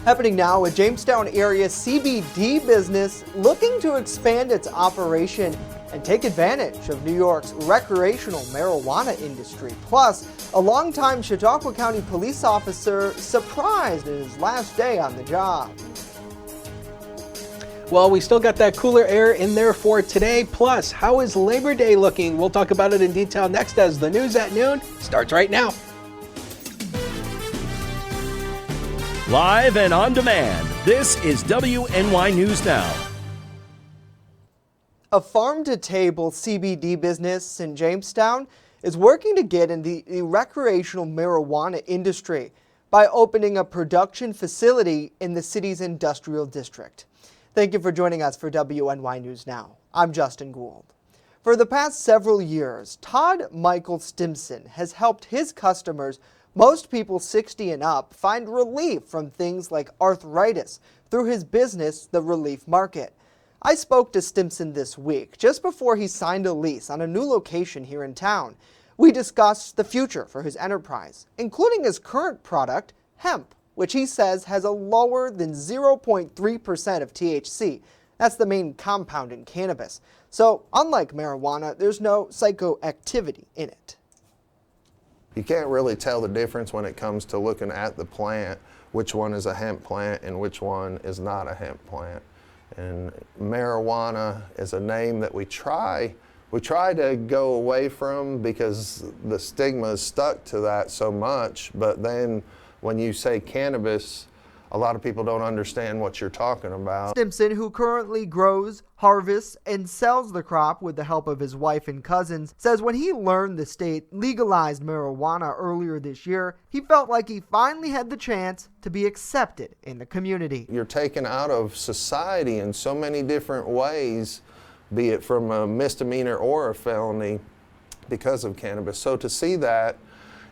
Happening now, a Jamestown area CBD business looking to expand its operation and take advantage of New York's recreational marijuana industry. Plus, a longtime Chautauqua County police officer surprised in his last day on the job. Well, we still got that cooler air in there for today. Plus, how is Labor Day looking? We'll talk about it in detail next as the news at noon starts right now. Live and on demand, this is WNY News Now. A farm-to-table CBD business in Jamestown is working to get in the recreational marijuana industry by opening a production facility in the city's industrial district. Thank you for joining us for WNY News Now. I'm Justin Gould. For the past several years, Todd Michael Stimson has helped his customers, most people 60 and up, find relief from things like arthritis through his business, The Relief Market. I spoke to Stimson this week, just before he signed a lease on a new location here in town. We discussed the future for his enterprise, including his current product, hemp, which he says has a lower than 0.3% of THC. That's the main compound in cannabis. So, unlike marijuana, there's no psychoactivity in it. You can't really tell the difference when it comes to looking at the plant, which one is a hemp plant and which one is not a hemp plant. And marijuana is a name that we try to go away from because the stigma is stuck to that so much, but then when you say cannabis, a lot of people don't understand what you're talking about. Stimson, who currently grows, harvests, and sells the crop with the help of his wife and cousins, says when he learned the state legalized marijuana earlier this year, he felt like he finally had the chance to be accepted in the community. You're taken out of society in so many different ways, be it from a misdemeanor or a felony, because of cannabis. So to see that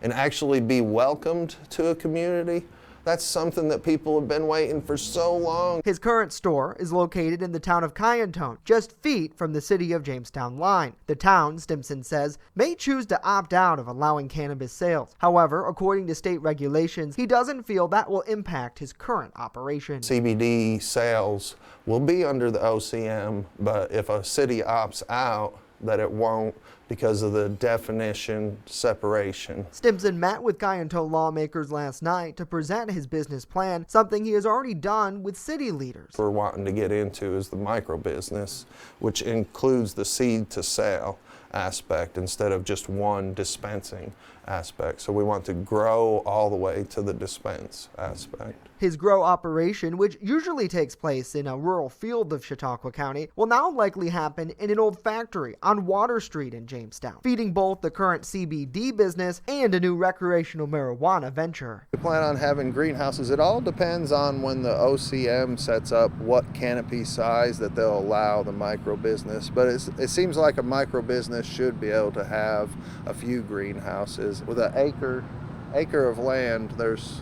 and actually be welcomed to a community, that's something that people have been waiting for so long. His current store is located in the town of Kyantone, just feet from the city of Jamestown line. The town, Stimson says, may choose to opt out of allowing cannabis sales. However, according to state regulations, he doesn't feel that will impact his current operation. CBD sales will be under the OCM, but if a city opts out, that it won't because of the definition separation. Stimson met with Kyantone lawmakers last night to present his business plan, something he has already done with city leaders. We're wanting to get into is the micro business, which includes the seed to sale aspect instead of just one dispensing aspect. So we want to grow all the way to the dispense aspect. His grow operation, which usually takes place in a rural field of Chautauqua County, will now likely happen in an old factory on Water Street in Jamestown, feeding both the current CBD business and a new recreational marijuana venture. We plan on having greenhouses. It all depends on when the OCM sets up what canopy size that they'll allow the micro business, but it seems like a micro business should be able to have a few greenhouses. With an acre of land, there's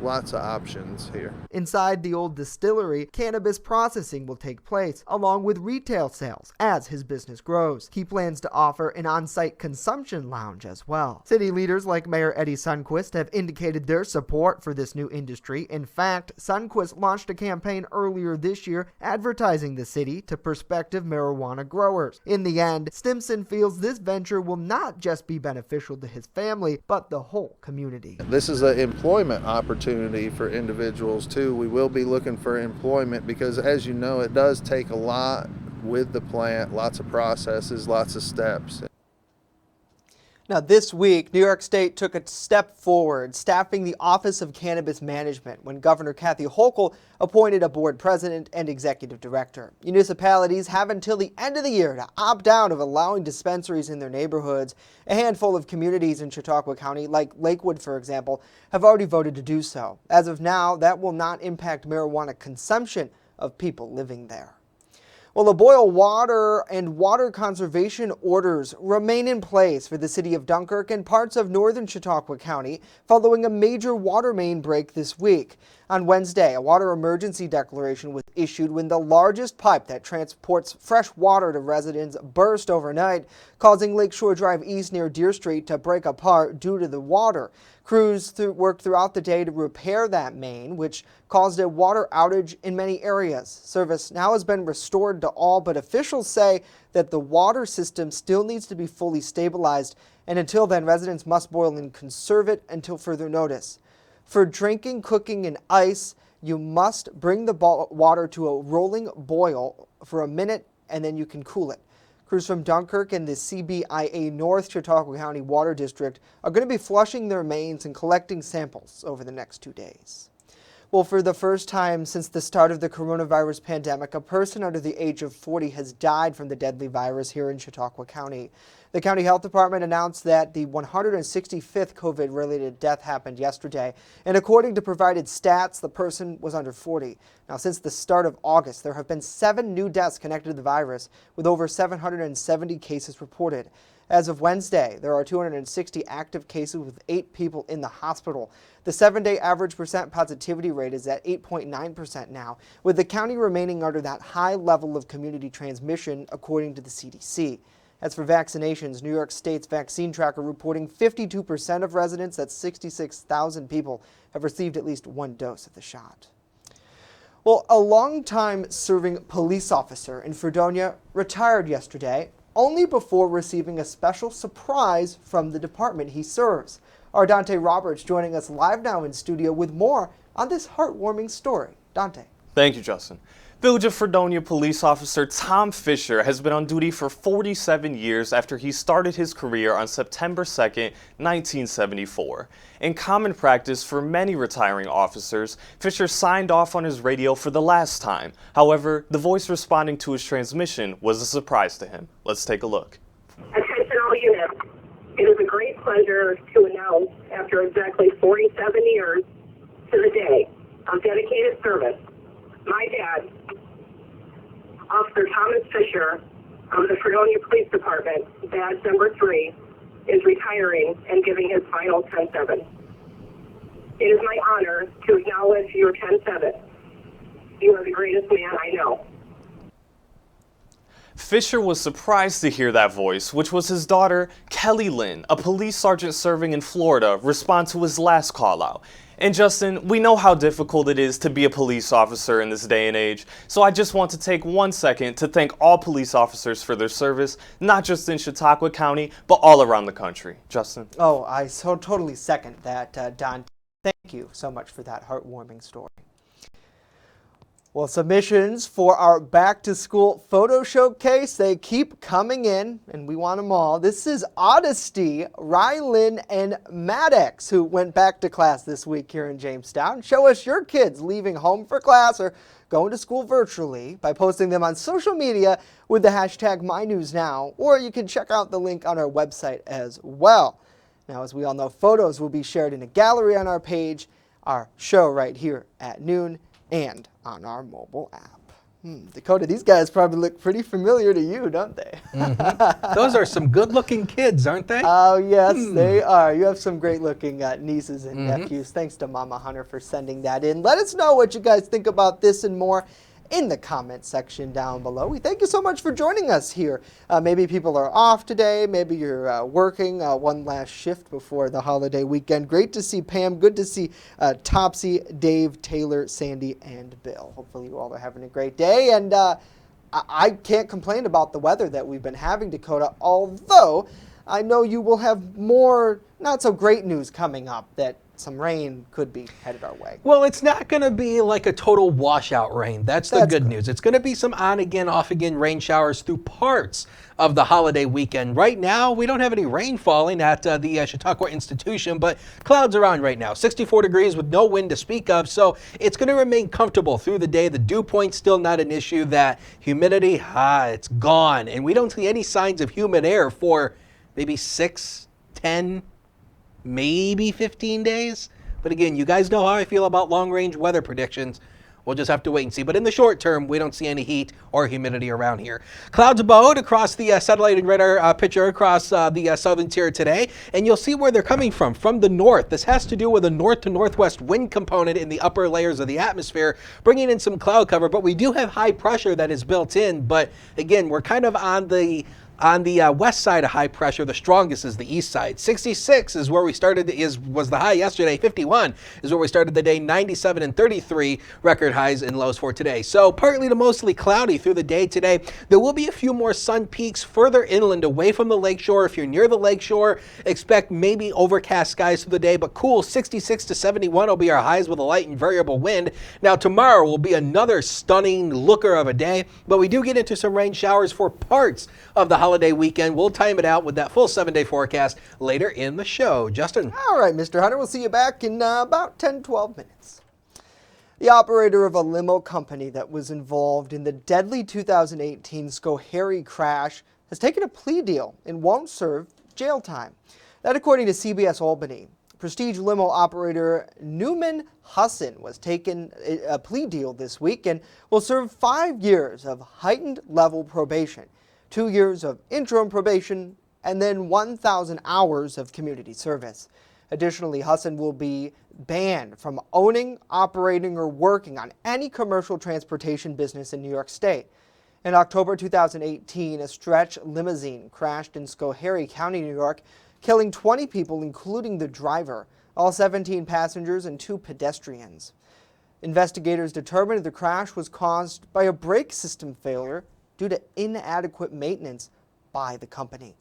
lots of options here. Inside the old distillery, cannabis processing will take place, along with retail sales, as his business grows. He plans to offer an on-site consumption lounge as well. City leaders like Mayor Eddie Sundquist have indicated their support for this new industry. In fact, Sundquist launched a campaign earlier this year advertising the city to prospective marijuana growers. In the end, Stimson feels this venture will not just be beneficial to his family, but the whole community. This is an employment opportunity for individuals too. We will be looking for employment because, as you know, it does take a lot with the plant, lots of processes, lots of steps. Now this week, New York State took a step forward, staffing the Office of Cannabis Management when Governor Kathy Hochul appointed a board president and executive director. Municipalities have until the end of the year to opt out of allowing dispensaries in their neighborhoods. A handful of communities in Chautauqua County, like Lakewood, for example, have already voted to do so. As of now, that will not impact marijuana consumption of people living there. Well, the boil water and water conservation orders remain in place for the city of Dunkirk and parts of northern Chautauqua County following a major water main break this week. On Wednesday, a water emergency declaration was issued when the largest pipe that transports fresh water to residents burst overnight, causing Lakeshore Drive East near Deer Street to break apart due to the water. Crews worked throughout the day to repair that main, which caused a water outage in many areas. Service now has been restored to all, but officials say that the water system still needs to be fully stabilized, and until then, residents must boil and conserve it until further notice. For drinking, cooking, and ice, you must bring the water to a rolling boil for a minute, and then you can cool it. Crews from Dunkirk and the CBIA North Chautauqua County Water District are going to be flushing their mains and collecting samples over the next 2 days. Well, for the first time since the start of the coronavirus pandemic, a person under the age of 40 has died from the deadly virus here in Chautauqua County. The County Health Department announced that the 165th COVID-related death happened yesterday, and according to provided stats, the person was under 40. Now, since the start of August, there have been 7 new deaths connected to the virus, with over 770 cases reported. As of Wednesday, there are 260 active cases with 8 people in the hospital. The 7-day average percent positivity rate is at 8.9% now, with the county remaining under that high level of community transmission, according to the CDC. As for vaccinations, New York State's vaccine tracker reporting 52% of residents, that's 66,000 people, have received at least 1 dose of the shot. Well, a longtime serving police officer in Fredonia retired yesterday, only before receiving a special surprise from the department he serves. Our Dante Roberts joining us live now in studio with more on this heartwarming story. Dante. Thank you, Justin. Village of Fredonia police officer Tom Fisher has been on duty for 47 years after he started his career on September 2nd, 1974. In common practice for many retiring officers, Fisher signed off on his radio for the last time. However, the voice responding to his transmission was a surprise to him. Let's take a look. Attention all units. It is a great pleasure to announce, after exactly 47 years to the day of dedicated service, my dad, Officer Thomas Fisher of the Fredonia Police Department, badge number 3, is retiring and giving his final 10-7. It is my honor to acknowledge your 10-7. You are the greatest man I know. Fisher was surprised to hear that voice, which was his daughter, Kelly Lynn, a police sergeant serving in Florida, respond to his last call out. And Justin, we know how difficult it is to be a police officer in this day and age, so I just want to take 1 second to thank all police officers for their service, not just in Chautauqua County, but all around the country. Justin? Oh, I so totally second that, Don. Thank you so much for that heartwarming story. Well, submissions for our back-to-school photo showcase, they keep coming in, and we want them all. This is Odyssey, Rylan, and Maddox, who went back to class this week here in Jamestown. Show us your kids leaving home for class or going to school virtually by posting them on social media with the hashtag #MyNewsNow, or you can check out the link on our website as well. Now, as we all know, photos will be shared in a gallery on our page, our show right here at noon, and on our mobile app. Dakota, these guys probably look pretty familiar to you, don't they? Mm-hmm. Those are some good-looking kids, aren't they? Oh, yes, they are. You have some great-looking nieces and nephews. Thanks to Mama Hunter for sending that in. Let us know what you guys think about this and more in the comment section down below. We thank you so much for joining us here. Maybe people are off today. Maybe you're working one last shift before the holiday weekend. Great to see Pam. Good to see Topsy, Dave, Taylor, Sandy, and Bill. Hopefully you all are having a great day. And I can't complain about the weather that we've been having, Dakota, although I know you will have more not so great news coming up that some rain could be headed our way. Well, it's not going to be like a total washout rain. That's the good news. It's going to be some on again, off again rain showers through parts of the holiday weekend. Right now, we don't have any rain falling at the Chautauqua Institution, but clouds around right now. 64 degrees with no wind to speak of, so it's going to remain comfortable through the day. The dew point's still not an issue. That humidity, it's gone. And we don't see any signs of humid air for maybe 6, 10, maybe 15 days. But again, you guys know how I feel about long-range weather predictions. We'll just have to wait and see. But in the short term, we don't see any heat or humidity around here. Clouds abode across the satellite and radar picture across the southern tier today. And you'll see where they're coming from the north. This has to do with a north to northwest wind component in the upper layers of the atmosphere, bringing in some cloud cover. But we do have high pressure that is built in. But again, we're kind of on the west side of high pressure. The strongest is the east side. 66 is where we started, was the high yesterday. 51 is where we started the day. 97 and 33 record highs and lows for today. So partly to mostly cloudy through the day today. There will be a few more sun peaks further inland away from the lakeshore. If you're near the lakeshore, expect maybe overcast skies through the day, but cool. 66 to 71 will be our highs with a light and variable wind. Now tomorrow will be another stunning looker of a day, but we do get into some rain showers for parts of the holiday weekend. We'll time it out with that full 7-day forecast later in the show. Justin. All right, Mr. Hunter, we'll see you back in about 10-12 minutes. The operator of a limo company that was involved in the deadly 2018 Schoharie crash has taken a plea deal and won't serve jail time. That according to CBS Albany. Prestige limo operator Newman Husson was taken a plea deal this week and will serve 5 years of heightened level probation, 2 years of interim probation, and then 1,000 hours of community service. Additionally, Husson will be banned from owning, operating, or working on any commercial transportation business in New York State. In October 2018, a stretch limousine crashed in Schoharie County, New York, killing 20 people, including the driver, all 17 passengers and 2 pedestrians. Investigators determined the crash was caused by a brake system failure due to inadequate maintenance by the company.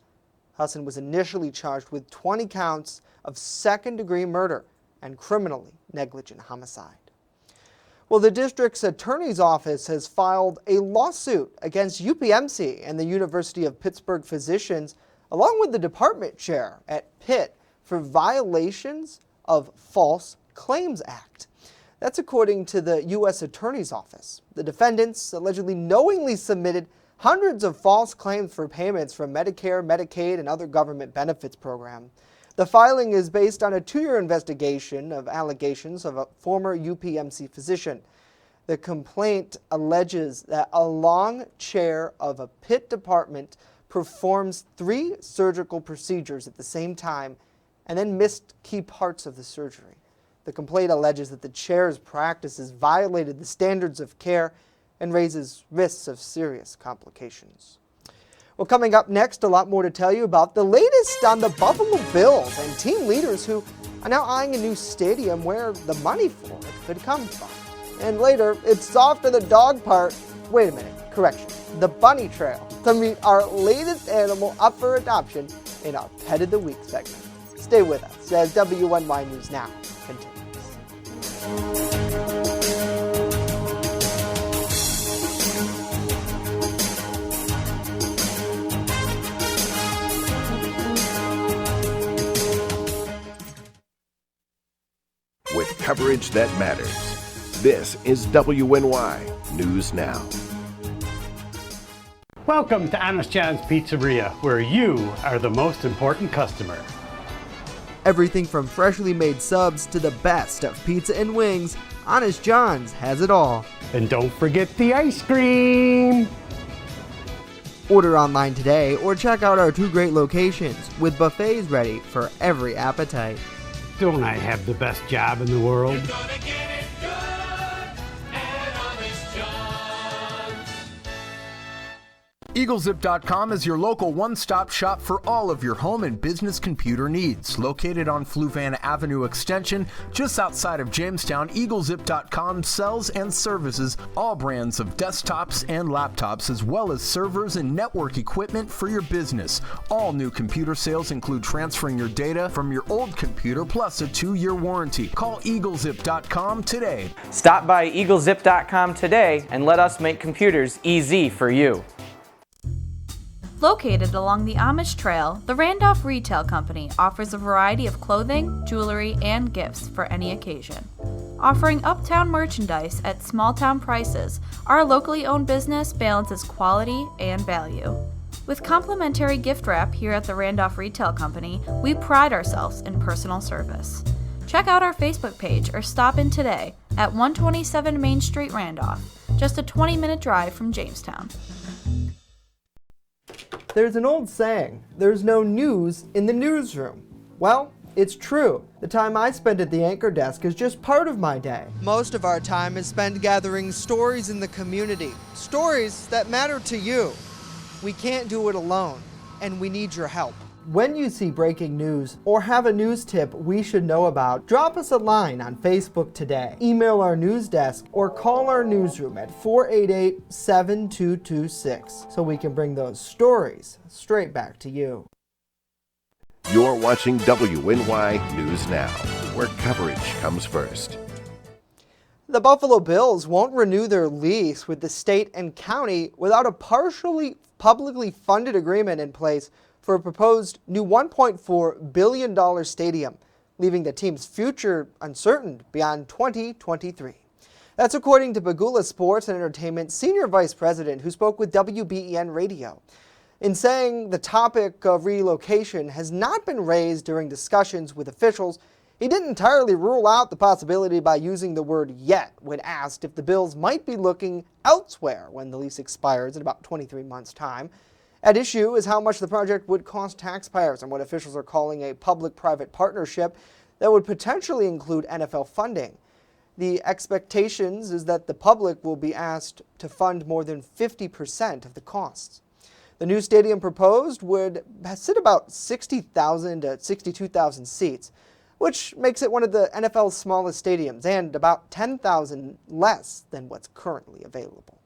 Husson was initially charged with 20 counts of second-degree murder and criminally negligent homicide. Well, the district's attorney's office has filed a lawsuit against UPMC and the University of Pittsburgh physicians, along with the department chair at Pitt, for violations of False Claims Act. That's according to the U.S. Attorney's Office. The defendants allegedly knowingly submitted hundreds of false claims for payments from Medicare, Medicaid, and other government benefits programs. The filing is based on a 2-year investigation of allegations of a former UPMC physician. The complaint alleges that a long chair of a Pitt department performs 3 surgical procedures at the same time and then missed key parts of the surgery. The complaint alleges that the chair's practices violated the standards of care and raises risks of serious complications. Well, coming up next, a lot more to tell you about the latest on the Buffalo Bills and team leaders who are now eyeing a new stadium where the money for it could come from. And later, it's off to the dog park. Wait a minute, correction, the bunny trail to meet our latest animal up for adoption in our Pet of the Week segment. Stay with us as WNY News Now continues. With coverage that matters, this is WNY News Now. Welcome to Honest John's Pizzeria, where you are the most important customer. Everything from freshly made subs to the best of pizza and wings, Honest John's has it all. And don't forget the ice cream! Order online today or check out our 2 great locations with buffets ready for every appetite. Don't I have the best job in the world? EagleZip.com is your local one-stop shop for all of your home and business computer needs. Located on Fluvanna Avenue Extension, just outside of Jamestown, EagleZip.com sells and services all brands of desktops and laptops, as well as servers and network equipment for your business. All new computer sales include transferring your data from your old computer plus a 2-year warranty. Call EagleZip.com today. Stop by EagleZip.com today and let us make computers easy for you. Located along the Amish Trail, the Randolph Retail Company offers a variety of clothing, jewelry, and gifts for any occasion. Offering uptown merchandise at small-town prices, our locally owned business balances quality and value. With complimentary gift wrap here at the Randolph Retail Company, we pride ourselves in personal service. Check out our Facebook page or stop in today at 127 Main Street, Randolph, just a 20-minute drive from Jamestown. There's an old saying, there's no news in the newsroom. Well, it's true. The time I spend at the anchor desk is just part of my day. Most of our time is spent gathering stories in the community, stories that matter to you. We can't do it alone, and we need your help. When you see breaking news or have a news tip we should know about, drop us a line on Facebook today, email our news desk, or call our newsroom at 488-7226 so we can bring those stories straight back to you. You're watching WNY News Now, where coverage comes first. The Buffalo Bills won't renew their lease with the state and county without a partially publicly funded agreement in place for a proposed new $1.4 billion stadium, leaving the team's future uncertain beyond 2023. That's according to Bagula Sports and Entertainment Senior Vice President who spoke with WBEN Radio. In saying the topic of relocation has not been raised during discussions with officials, he didn't entirely rule out the possibility by using the word yet when asked if the Bills might be looking elsewhere when the lease expires in about 23 months' time. At issue is how much the project would cost taxpayers and what officials are calling a public-private partnership that would potentially include NFL funding. The expectations is that the public will be asked to fund more than 50% of the costs. The new stadium proposed would sit about 60,000 to 62,000 seats, which makes it one of the NFL's smallest stadiums and about 10,000 less than what's currently available.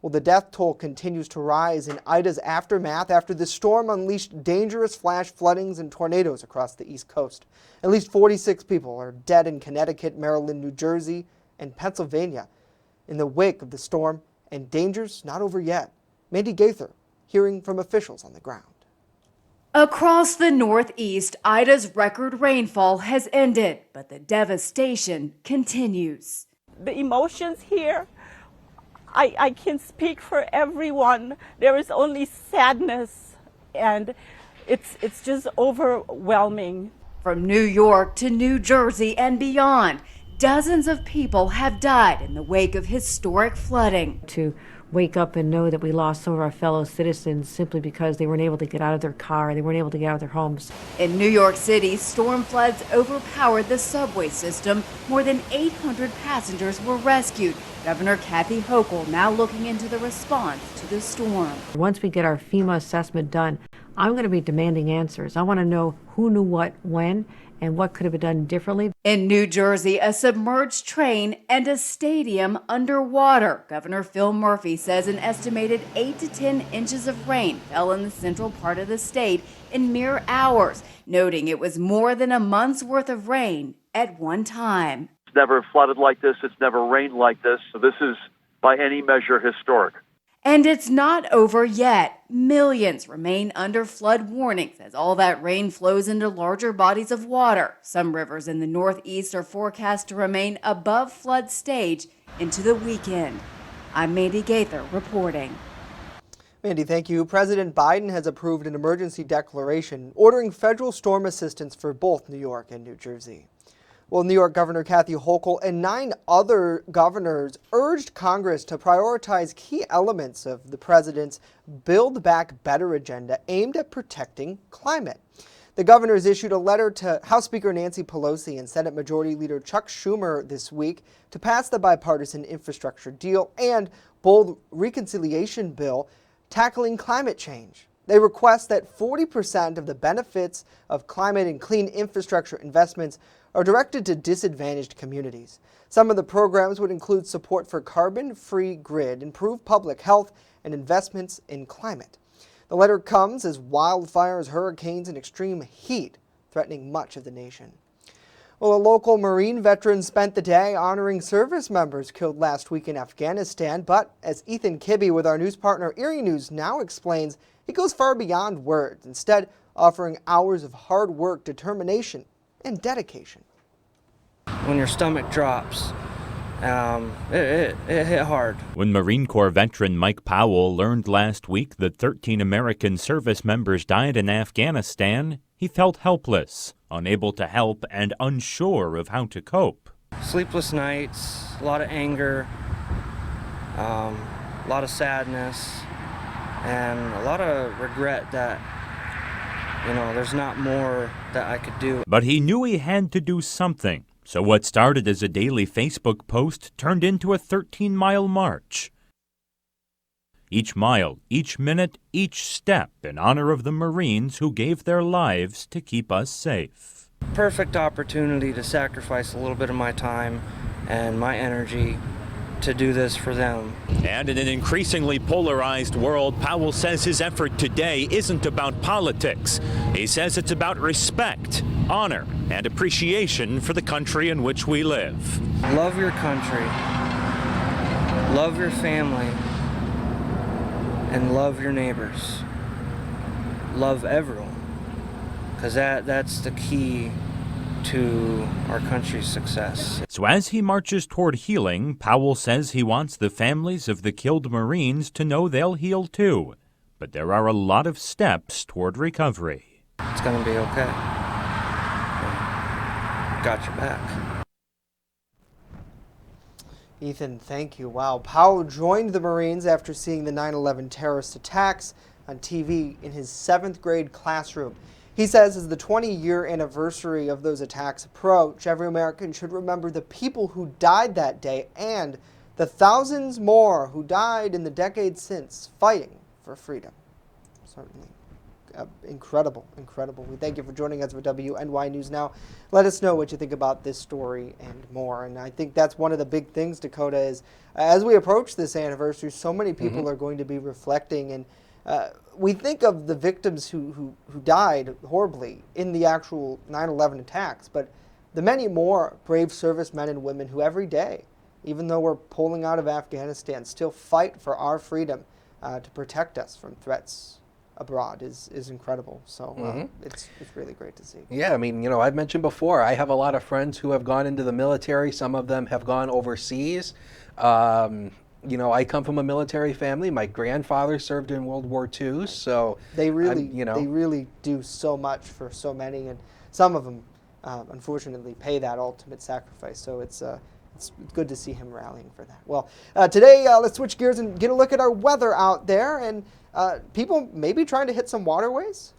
Well, the death toll continues to rise in Ida's aftermath after the storm unleashed dangerous flash floodings and tornadoes across the East Coast. At least 46 people are dead in Connecticut, Maryland, New Jersey, and Pennsylvania in the wake of the storm, and danger's not over yet. Mandy Gaither, hearing from officials on the ground. Across the Northeast, Ida's record rainfall has ended, but the devastation continues. The emotions here, I can speak for everyone. There is only sadness, and it's just overwhelming. From New York to New Jersey and beyond, dozens of people have died in the wake of historic flooding. To wake up and know that we lost some of our fellow citizens simply because they weren't able to get out of their car, they weren't able to get out of their homes. In New York City, storm floods overpowered the subway system. More than 800 passengers were rescued. Governor Kathy Hochul now looking into the response to the storm. Once we get our FEMA assessment done, I'm going to be demanding answers. I want to know who knew what when and what could have been done differently. In New Jersey, a submerged train and a stadium underwater. Governor Phil Murphy says an estimated 8 to 10 inches of rain fell in the central part of the state in mere hours, noting it was more than a month's worth of rain at one time. It's never flooded like this. It's never rained like this. So this is, by any measure, historic. And it's not over yet. Millions remain under flood warnings as all that rain flows into larger bodies of water. Some rivers in the Northeast are forecast to remain above flood stage into the weekend. I'm Mandy Gaither reporting. Mandy, thank you. President Biden has approved an emergency declaration ordering federal storm assistance for both New York and New Jersey. Well, New York Governor Kathy Hochul and 9 other governors urged Congress to prioritize key elements of the president's Build Back Better agenda aimed at protecting climate. The governors issued a letter to House Speaker Nancy Pelosi and Senate Majority Leader Chuck Schumer this week to pass the bipartisan infrastructure deal and bold reconciliation bill tackling climate change. They request that 40% of the benefits of climate and clean infrastructure investments are directed to disadvantaged communities. Some of the programs would include support for carbon-free grid, improved public health, and investments in climate. The letter comes as wildfires, hurricanes, and extreme heat threatening much of the nation. Well, a local Marine veteran spent the day honoring service members killed last week in Afghanistan, but as Ethan Kibbe with our news partner Erie News Now explains, he goes far beyond words, instead offering hours of hard work, determination, and dedication. When your stomach drops, it hit hard. When Marine Corps veteran Mike Powell learned last week that 13 American service members died in Afghanistan, he felt helpless, unable to help and unsure of how to cope. sleepless nights, a lot of anger, a lot of sadness, and a lot of regret that, there's not more that I could do. But he knew he had to do something. So what started as a daily Facebook post turned into a 13-mile march. Each mile, each minute, each step in honor of the Marines who gave their lives to keep us safe. Perfect opportunity to sacrifice a little bit of my time and my energy to do this for them. And in an increasingly polarized world, Powell says his effort today isn't about politics. He says it's about respect, honor, and appreciation for the country in which we live. Love your country, love your family, and love your neighbors. Love everyone, because that's the key to our country's success. So as he marches toward healing, Powell says he wants the families of the killed Marines to know they'll heal too. But there are a lot of steps toward recovery. It's going to be okay. Got your back. Ethan, thank you. Wow. Powell joined the Marines after seeing the 9/11 terrorist attacks on TV in his 7th grade classroom. He says as the 20-year anniversary of those attacks approach, every American should remember the people who died that day and the thousands more who died in the decades since fighting for freedom. Certainly incredible, incredible. We thank you for joining us for WNY News Now. Let us know what you think about this story and more. And I think that's one of the big things, Dakota, is as we approach this anniversary, so many people are going to be reflecting, and we think of the victims who died horribly in the actual 9/11 attacks, but the many more brave servicemen and women who every day, even though we're pulling out of Afghanistan, still fight for our freedom to protect us from threats abroad is incredible. So it's really great to see. Yeah, I mean, I've mentioned before, I have a lot of friends who have gone into the military. Some of them have gone overseas. I come from a military family. My grandfather served in World War II, so they really do so much for so many, and some of them, unfortunately, pay that ultimate sacrifice. So it's good to see him rallying for that. Well, today let's switch gears and get a look at our weather out there, and people maybe trying to hit some waterways.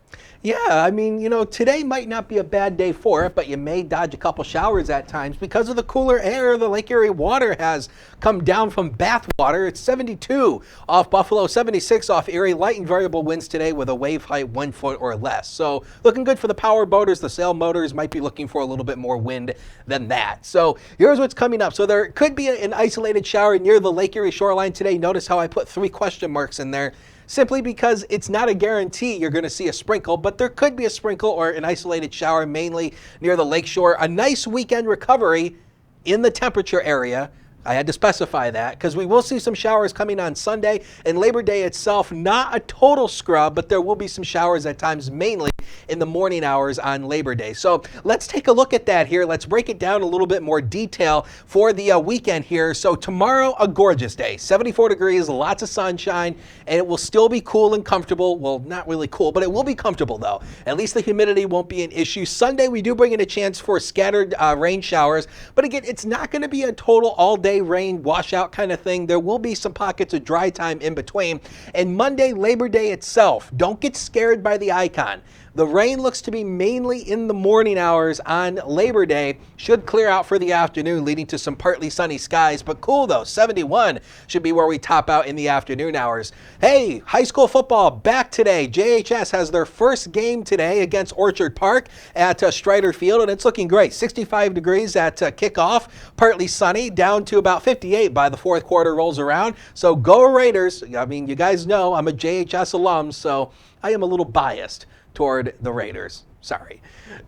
Yeah, I mean, today might not be a bad day for it, but you may dodge a couple showers at times because of the cooler air. The Lake Erie water has come down from Bathwater. It's 72 off Buffalo, 76 off Erie. Light and variable winds today with a wave height 1 foot or less. So looking good for the power boaters. The sail motors might be looking for a little bit more wind than that. So here's what's coming up. So there could be an isolated shower near the Lake Erie shoreline today. Notice how I put 3 question marks in there. Simply because it's not a guarantee you're going to see a sprinkle, but there could be a sprinkle or an isolated shower mainly near the lakeshore. A nice weekend recovery in the temperature area. I had to specify that because we will see some showers coming on Sunday, and Labor Day itself, not a total scrub, but there will be some showers at times, mainly in the morning hours on Labor Day. So let's take a look at that here. Let's break it down a little bit more detail for the weekend here. So tomorrow, a gorgeous day, 74 degrees, lots of sunshine, and it will still be cool and comfortable. Well, not really cool, but it will be comfortable though. At least the humidity won't be an issue. Sunday, we do bring in a chance for scattered rain showers, but again, it's not going to be a total all-day rain washout kind of thing. There will be some pockets of dry time in between. And Monday, Labor Day itself, don't get scared by the icon. The rain looks to be mainly in the morning hours on Labor Day. Should clear out for the afternoon, leading to some partly sunny skies, but cool though. 71 should be where we top out in the afternoon hours. Hey, high school football back today. JHS has their first game today against Orchard Park at Strider Field, and it's looking great. 65 degrees at kickoff, partly sunny, down to about 58 by the fourth quarter rolls around. So go Raiders. I mean, you guys know I'm a JHS alum, so I am a little biased toward the Raiders. Sorry.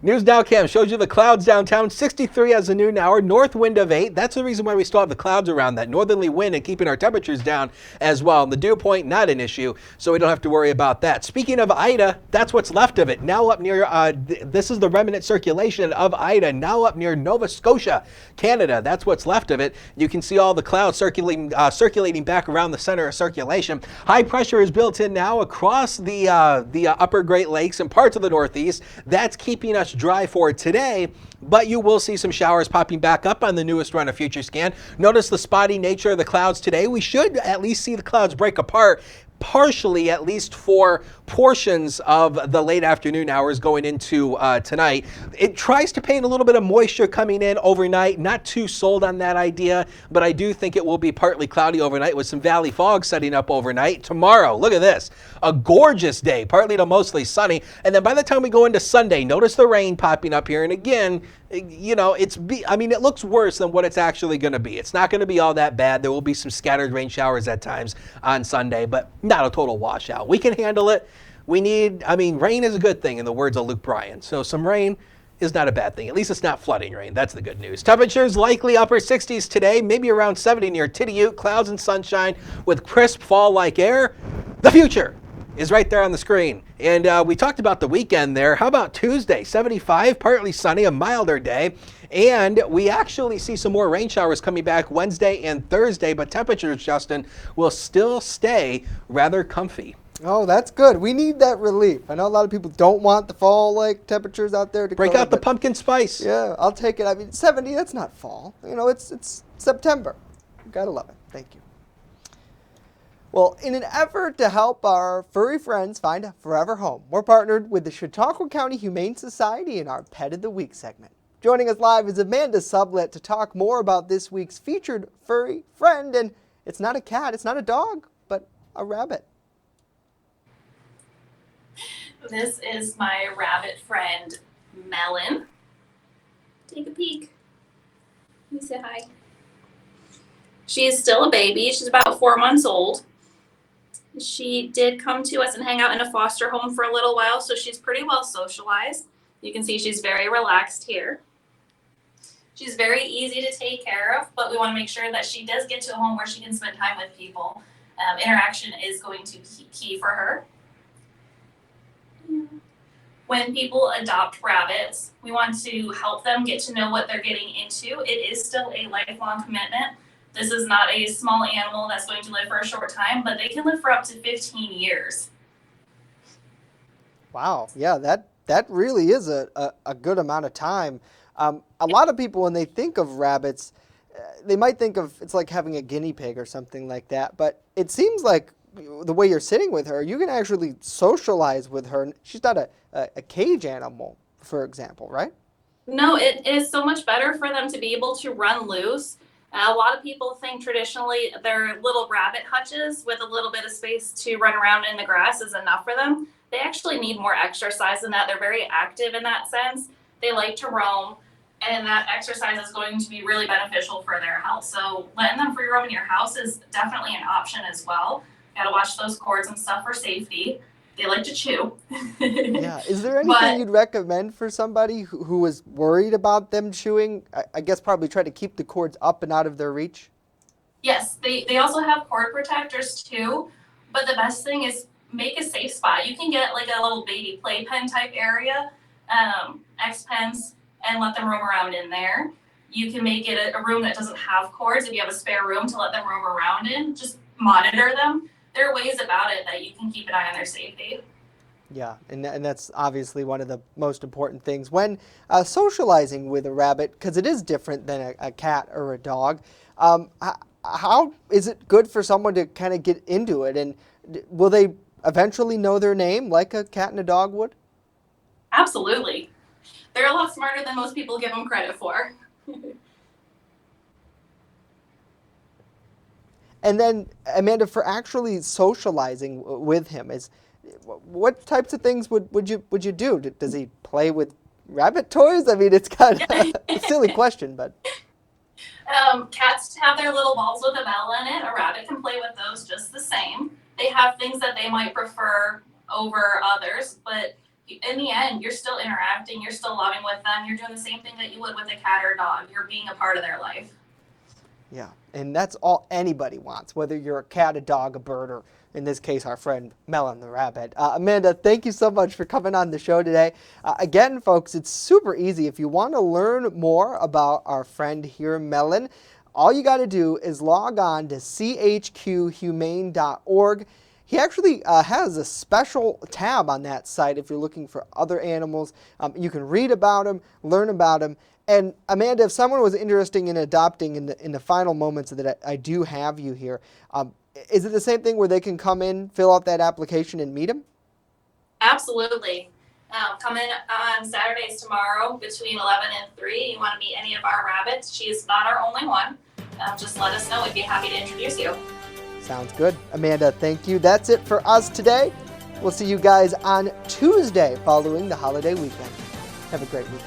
News Now Cam shows you the clouds downtown. 63 as a noon hour, north wind of 8. That's the reason why we still have the clouds around, that northerly wind and keeping our temperatures down as well. And the dew point, not an issue, so we don't have to worry about that. Speaking of Ida, that's what's left of it. Now up near, this is the remnant circulation of Ida, now up near Nova Scotia, Canada. That's what's left of it. You can see all the clouds circulating back around the center of circulation. High pressure is built in now across the upper Great Lakes and parts of the Northeast. That's keeping us dry for today, but you will see some showers popping back up on the newest run of Future Scan. Notice the spotty nature of the clouds today. We should at least see the clouds break apart partially, at least for portions of the late afternoon hours going into tonight. It tries to paint a little bit of moisture coming in overnight. Not too sold on that idea, but I do think it will be partly cloudy overnight with some valley fog setting up overnight. Tomorrow, look at this, a gorgeous day, partly to mostly sunny. And then by the time we go into Sunday, notice the rain popping up here. And again, you know, it looks worse than what it's actually going to be. It's not going to be all that bad. There will be some scattered rain showers at times on Sunday, but not a total washout. We can handle it. Rain is a good thing in the words of Luke Bryan. So some rain is not a bad thing. At least it's not flooding rain. That's the good news. Temperatures likely upper 60s today, maybe around 70 near Tidiute. Clouds and sunshine with crisp fall-like air. The future is right there on the screen. And we talked about the weekend there. How about Tuesday? 75, partly sunny, a milder day. And we actually see some more rain showers coming back Wednesday and Thursday, but temperatures, Justin, will still stay rather comfy. Oh, that's good. We need that relief. I know a lot of people don't want the fall-like temperatures out there to break out the pumpkin spice. Yeah, I'll take it. I mean, 70, that's not fall. You know, it's September. You gotta love it. Thank you. Well, in an effort to help our furry friends find a forever home, we're partnered with the Chautauqua County Humane Society in our Pet of the Week segment. Joining us live is Amanda Sublett to talk more about this week's featured furry friend. And it's not a cat, it's not a dog, but a rabbit. This is my rabbit friend, Melon. Take a peek. Let me say hi. She's still a baby. She's about 4 months old. She did come to us and hang out in a foster home for a little while, so she's pretty well socialized. You can see she's very relaxed here. She's very easy to take care of, but we want to make sure that she does get to a home where she can spend time with people. Interaction is going to be key for her. When people adopt rabbits, we want to help them get to know what they're getting into. It is still a lifelong commitment. This is not a small animal that's going to live for a short time, but they can live for up to 15 years. Wow, yeah, that really is a good amount of time. A lot of people, when they think of rabbits, they might think of it's like having a guinea pig or something like that, but it seems like the way you're sitting with her, you can actually socialize with her. She's not a cage animal, for example, right? No, it is so much better for them to be able to run loose. A lot of people think traditionally their little rabbit hutches with a little bit of space to run around in the grass is enough for them. They actually need more exercise than that. They're very active in that sense. They like to roam, and that exercise is going to be really beneficial for their health. So letting them free roam in your house is definitely an option as well. Got to watch those cords and stuff for safety. They like to chew. Yeah. Is there anything you'd recommend for somebody who is worried about them chewing? I guess probably try to keep the cords up and out of their reach. Yes, they also have cord protectors too. But the best thing is make a safe spot. You can get like a little baby playpen type area, X-pens, and let them roam around in there. You can make it a room that doesn't have cords if you have a spare room to let them roam around in. Just monitor them. There are ways about it that you can keep an eye on their safety. Yeah, and that's obviously one of the most important things. When socializing with a rabbit, because it is different than a cat or a dog, how is it good for someone to kind of get into it? And will they eventually know their name like a cat and a dog would? Absolutely. They're a lot smarter than most people give them credit for. And then, Amanda, for actually socializing with him, what types of things would you do? Does he play with rabbit toys? I mean, it's kind of a silly question, but... Cats have their little balls with a bell in it. A rabbit can play with those just the same. They have things that they might prefer over others, but in the end, you're still interacting, you're still loving with them, you're doing the same thing that you would with a cat or a dog. You're being a part of their life. Yeah, and that's all anybody wants, whether you're a cat, a dog, a bird, or in this case, our friend Melon the rabbit. Amanda, thank you so much for coming on the show today. Again, folks, it's super easy. If you want to learn more about our friend here, Melon, all you got to do is log on to chqhumane.org. he actually has a special tab on that site if you're looking for other animals. You can read about them, learn about them. And Amanda, if someone was interested in adopting in the final moments that I do have you here, is it the same thing where they can come in, fill out that application, and meet him? Absolutely. Come in on Saturdays tomorrow between 11 and 3. You want to meet any of our rabbits? She is not our only one. Just let us know. We'd be happy to introduce you. Sounds good. Amanda, thank you. That's it for us today. We'll see you guys on Tuesday following the holiday weekend. Have a great week.